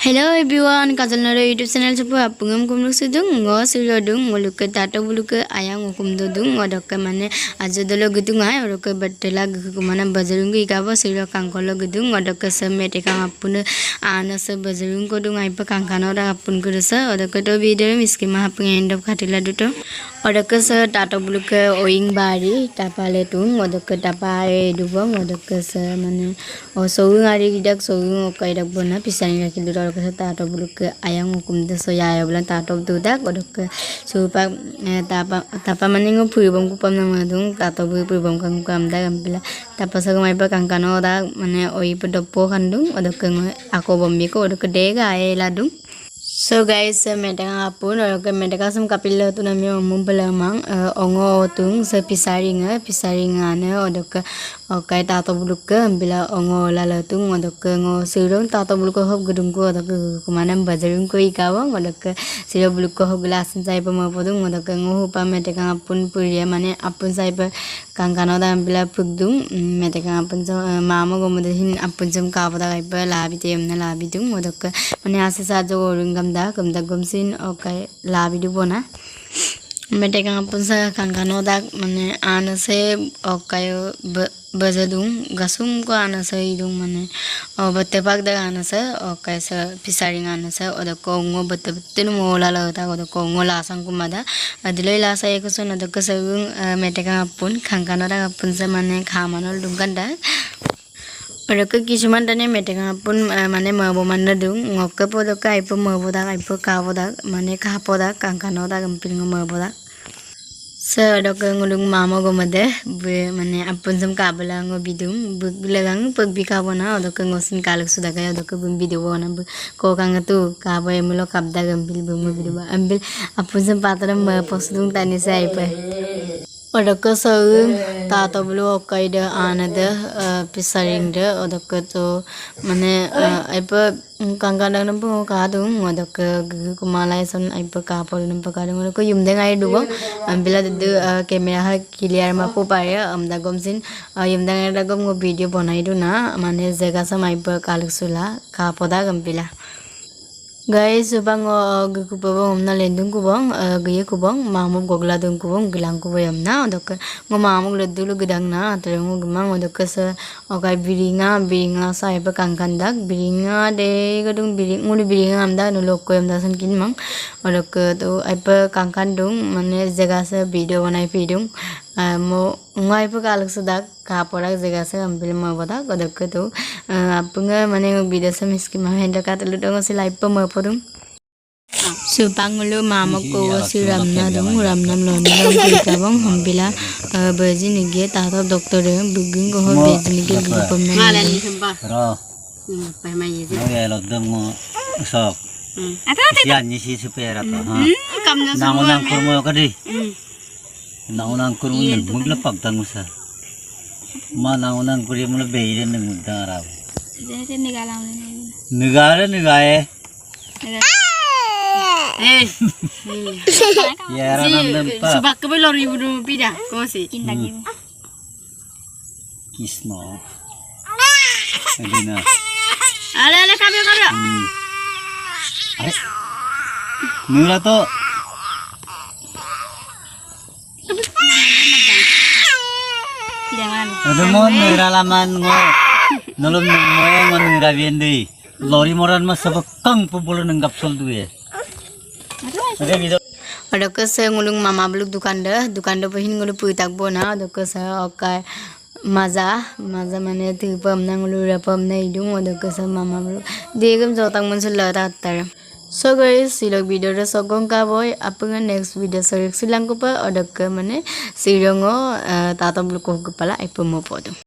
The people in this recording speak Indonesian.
Hello everyone, kajal Narah YouTube channel sepo apungam kumluk sudung ngo sirodung ngoluk tato buluk ayang ngukum dudung ngodok mane ajodolo gedung ay orok battela kumana bazarung ikabo siro kangkolo gedung ngodok semete kang apun ana se bazarung kodung ay pa kangkano ra apun kurasa orok to video miski ma apung end of khatila duto orok se tato buluk oing bari tapale tung ngodok tapae dubong ngodok se mane o soung ari gidak soung okai dak bona pisani rakil ke tato buluk ayang hukum de soya ya bulan tato duda kodok ke supa tapa maningo puribom kupam namadung tato puribom kang kam da gampila tapa sa gamay pa kang kano da mane oi pa dopo kandung kodok ke ako bombi ko kodok ke dega ay ladung. So guys, medang apun orang medang sem kapila tu nami umum belamang ongo tung sepisaringa ne odok okai tato buluk bila ongo lala tung odok ngo sirong tato buluk hop gedung ko odok kumana bazarung ko ikawang odok siro buluk hop glasin sai pa mapodung odok ngo hupa medang apun puria mane apun sai pa kangkano da bila pugdung medang apun mama go mudahin apun sem kapada kai pa labi tem na labi tung odok mane ase sa jo orungam kumda gomsin okai labi du bona medang apun sa kangkano da mane ana se okai bazadung gasum ko ana sa idung mane batte pak da ana sa okai sa pisaring ana sa oda ko ngo batte tin mola la ta oda ko ngo la sang kumada adilai la sa eko son oda ko sa medang apun kangkano da apun sa mane khamanol dungkanda Orok kisuman tane medang apun mane mabo manna dung ngok po do kai po mabo da kai po ka boda mane ka poda kangkano da gampil ngo mabo da sa orok ngulung mama go made mane apun sam kabala ngo bidung buglagang pagbika bona orok ngosin kalak suda kaya orok bum bidu bona ko kang tu ka boy mulo kabda gampil bum bidu ambil apun sam patram posdung tani sai pa Odok saung tato bulu okai de anada pisaring de odok to mane aipa kangkana nampu kadung odok kumalai son aipa kapol nampu kadung odok yumdeng ai dubo ambila de kamera ha clear ma po pare amda gomsin yumdeng ai dagom ngo video bonai du na mane jaga sam aipa kalaksula kapoda gampila Guys, subang gukubong na lendung kubong gaya kubong mamum gogla dung kubong gilang kubong na odok ngo mamum ledulu gedang na terus ngo gemang odok sa okai biringa sa ipa kangkandak biringa de gedung nguli biringa amda nulok ko amda san kin mang odok tu ipa kangkandung mane jaga sa video banai pidung mo ngai pa kalak sudak kaporak jaga sa ambil ma boda odok tu apunga mane video sa miski ma henda ka telu dong silai pa ma podung supangulu mama ko si ramna dong ramnam loni dong kita bang hambila baji nige tato dokter buging ko baji nige bugpam na malani samba ro pa mai ye ya lodam mo sok sian ni si supera to ha nangunang kurmo ka di nangunang kurmo muglapak tangusa ma nangunang kuri mo beire nang mudara negara ya ranam pa subak ke lori budu pida ko si indagi kisno edina ala kabe are nura to ada mon nura laman ngo nolom mo nura biendi lori moran mas sabakang pupulo ng kapsul duwe Odok sa ngulung mama buluk dukan de pahin ngulu puitak bona odok sa okai maza mane tipam na ngulu rapam na idung odok sa mama buluk degam jotang munsul lata tar So guys silog video ra sogong ka boy apunga next video sorry silang ko pa odok mane sirongo tato buluk ko pala ipo mo podo